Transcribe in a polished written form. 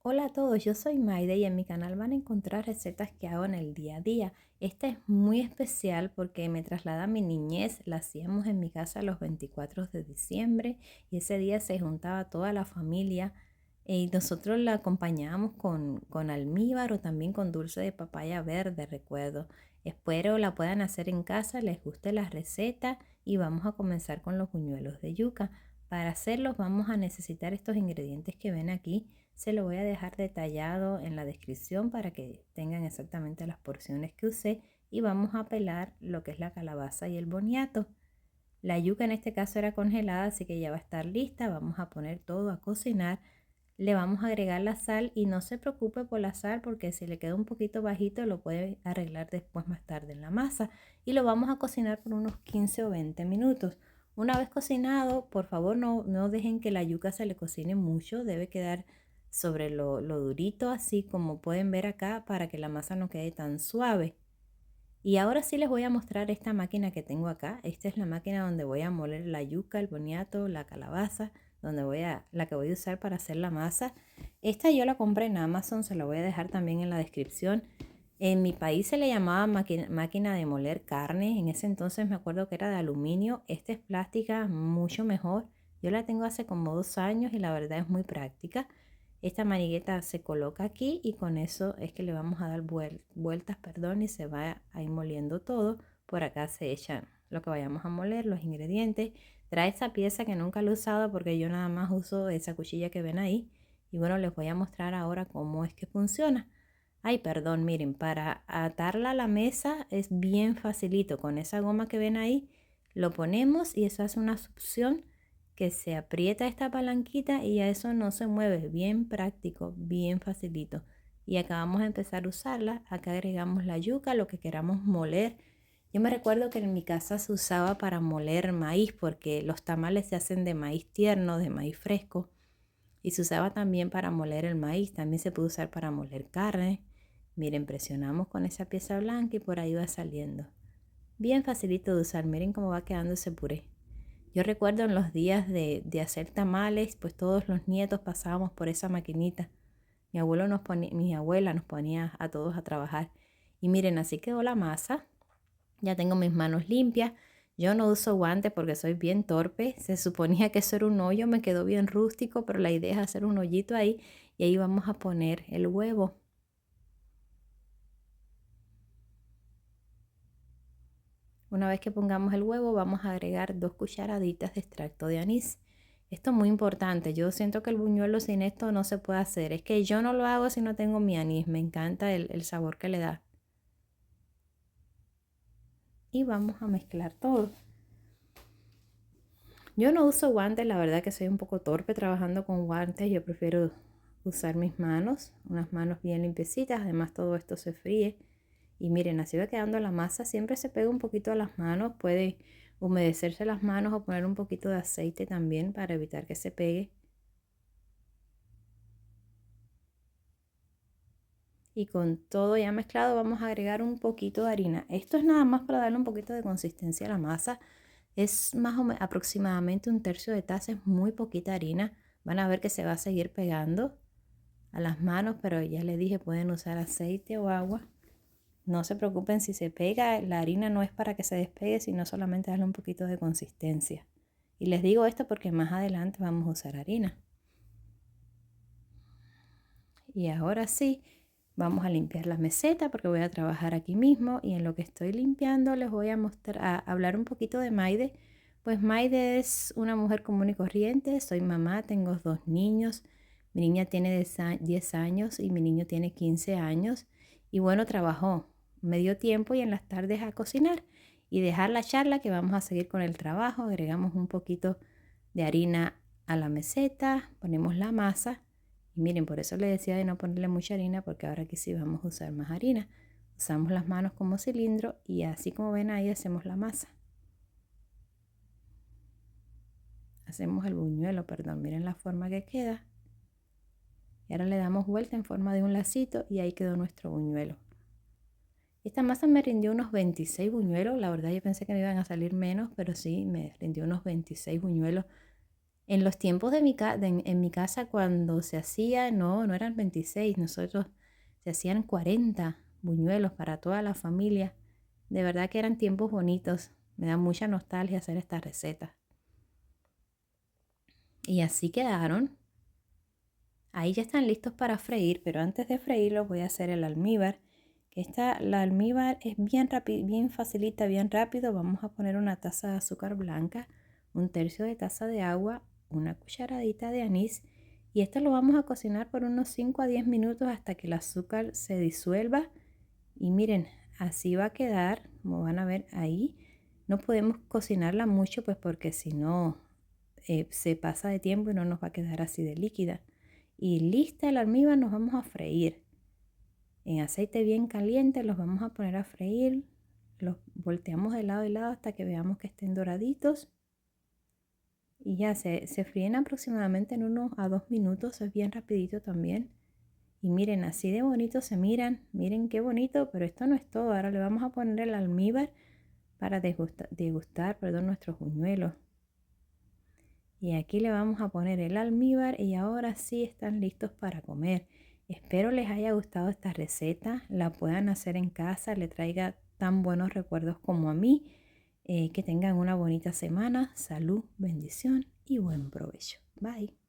Hola a todos, yo soy Maide y en mi canal van a encontrar recetas que hago en el día a día. Esta es muy especial porque me traslada a mi niñez, la hacíamos en mi casa los 24 de diciembre y ese día se juntaba toda la familia y nosotros la acompañábamos con almíbar o también con dulce de papaya verde, recuerdo. Espero la puedan hacer en casa, les guste la receta y vamos a comenzar con los buñuelos de yuca. Para hacerlos vamos a necesitar estos ingredientes que ven aquí. Se lo voy a dejar detallado en la descripción para que tengan exactamente las porciones que usé y vamos a pelar lo que es la calabaza y el boniato. La yuca en este caso era congelada, así que ya va a estar lista. Vamos a poner todo a cocinar. Le vamos a agregar la sal y no se preocupe por la sal porque si le queda un poquito bajito lo puede arreglar después más tarde en la masa. Y lo vamos a cocinar por unos 15 o 20 minutos. Una vez cocinado, por favor no dejen que la yuca se le cocine mucho. Debe quedar sobre lo durito así como pueden ver acá para que la masa no quede tan suave. Y ahora sí les voy a mostrar esta máquina que tengo acá. Esta es la máquina donde voy a moler la yuca, el boniato, la calabaza, la que voy a usar para hacer la masa. Esta yo la compré en Amazon, se la voy a dejar también en la descripción. En mi país se le llamaba máquina de moler carne. En ese entonces me acuerdo que era de aluminio. Esta es plástica, mucho mejor. Yo la tengo hace como 2 años y la verdad es muy práctica. Esta manigueta se coloca aquí y con eso es que le vamos a dar vueltas, perdón, y se va a ir moliendo todo. Por acá se echan lo que vayamos a moler, los ingredientes. Trae esa pieza que nunca lo he usado porque yo nada más uso esa cuchilla que ven ahí. Y bueno, les voy a mostrar ahora cómo es que funciona. Ay, perdón, miren, para atarla a la mesa es bien facilito. Con esa goma que ven ahí, lo ponemos y eso hace una succión que se aprieta esta palanquita y ya eso no se mueve. Bien práctico, bien facilito. Y acá vamos a empezar a usarla. Acá agregamos la yuca, lo que queramos moler. Yo me recuerdo que en mi casa se usaba para moler maíz porque los tamales se hacen de maíz tierno, de maíz fresco. Y se usaba también para moler el maíz. También se puede usar para moler carne. Miren, presionamos con esa pieza blanca y por ahí va saliendo. Bien facilito de usar. Miren cómo va quedando ese puré. Yo recuerdo en los días de hacer tamales, pues todos los nietos pasábamos por esa maquinita. Mi abuela nos ponía a todos a trabajar. Y miren, así quedó la masa. Ya tengo mis manos limpias. Yo no uso guantes porque soy bien torpe. Se suponía que eso era un hoyo, me quedó bien rústico, pero la idea es hacer un hoyito ahí y ahí vamos a poner el huevo. Una vez que pongamos el huevo, vamos a agregar 2 cucharaditas de extracto de anís. Esto es muy importante. Yo siento que el buñuelo sin esto no se puede hacer. Es que yo no lo hago si no tengo mi anís. Me encanta el sabor que le da. Y vamos a mezclar todo. Yo no uso guantes, la verdad que soy un poco torpe trabajando con guantes. Yo prefiero usar mis manos, unas manos bien limpiecitas. Además todo esto se fríe. Y miren, así va quedando la masa. Siempre se pega un poquito a las manos. Puede humedecerse las manos o poner un poquito de aceite también para evitar que se pegue. Y con todo ya mezclado vamos a agregar un poquito de harina. Esto es nada más para darle un poquito de consistencia a la masa. Es más o menos aproximadamente 1/3 de taza, es muy poquita harina. Van a ver que se va a seguir pegando a las manos, pero ya les dije, pueden usar aceite o agua. No se preocupen si se pega, la harina no es para que se despegue, sino solamente darle un poquito de consistencia. Y les digo esto porque más adelante vamos a usar harina. Y ahora sí, vamos a limpiar la meseta porque voy a trabajar aquí mismo y en lo que estoy limpiando les voy a mostrar, a hablar un poquito de Maide. Pues Maide es una mujer común y corriente, soy mamá, tengo 2 niños. Mi niña tiene 10 años y mi niño tiene 15 años. Y bueno, trabajó medio tiempo y en las tardes a cocinar y dejar la charla que vamos a seguir con el trabajo. Agregamos un poquito de harina a la meseta, ponemos la masa y miren, por eso les decía de no ponerle mucha harina porque ahora aquí sí vamos a usar más harina. Usamos las manos como cilindro y así como ven ahí hacemos la masa. Hacemos el buñuelo, perdón, miren la forma que queda. Y ahora le damos vuelta en forma de un lacito y ahí quedó nuestro buñuelo. Esta masa me rindió unos 26 buñuelos. La verdad yo pensé que me iban a salir menos, pero sí, me rindió unos 26 buñuelos. En los tiempos de en mi casa cuando se hacía, no eran 26, nosotros se hacían 40 buñuelos para toda la familia. De verdad que eran tiempos bonitos. Me da mucha nostalgia hacer estas recetas. Y así quedaron. Ahí ya están listos para freír, pero antes de freírlos voy a hacer el almíbar. La almíbar es bien rápido, bien facilita, bien rápido. Vamos a poner una taza de azúcar blanca, 1/3 de taza de agua, una cucharadita de anís y esto lo vamos a cocinar por unos 5 a 10 minutos hasta que el azúcar se disuelva. Y miren, así va a quedar, como van a ver ahí. No podemos cocinarla mucho pues porque si no se pasa de tiempo y no nos va a quedar así de líquida. Y lista el almíbar, nos vamos a freír. En aceite bien caliente los vamos a poner a freír. Los volteamos de lado y lado hasta que veamos que estén doraditos. Y ya se fríen aproximadamente en 1 a 2 minutos. Es bien rapidito también. Y miren, así de bonito se miran. Miren qué bonito, pero esto no es todo. Ahora le vamos a poner el almíbar para degustar nuestros buñuelos. Y aquí le vamos a poner el almíbar y ahora sí están listos para comer. Espero les haya gustado esta receta, la puedan hacer en casa, le traiga tan buenos recuerdos como a mí. Que tengan una bonita semana, salud, bendición y buen provecho. Bye.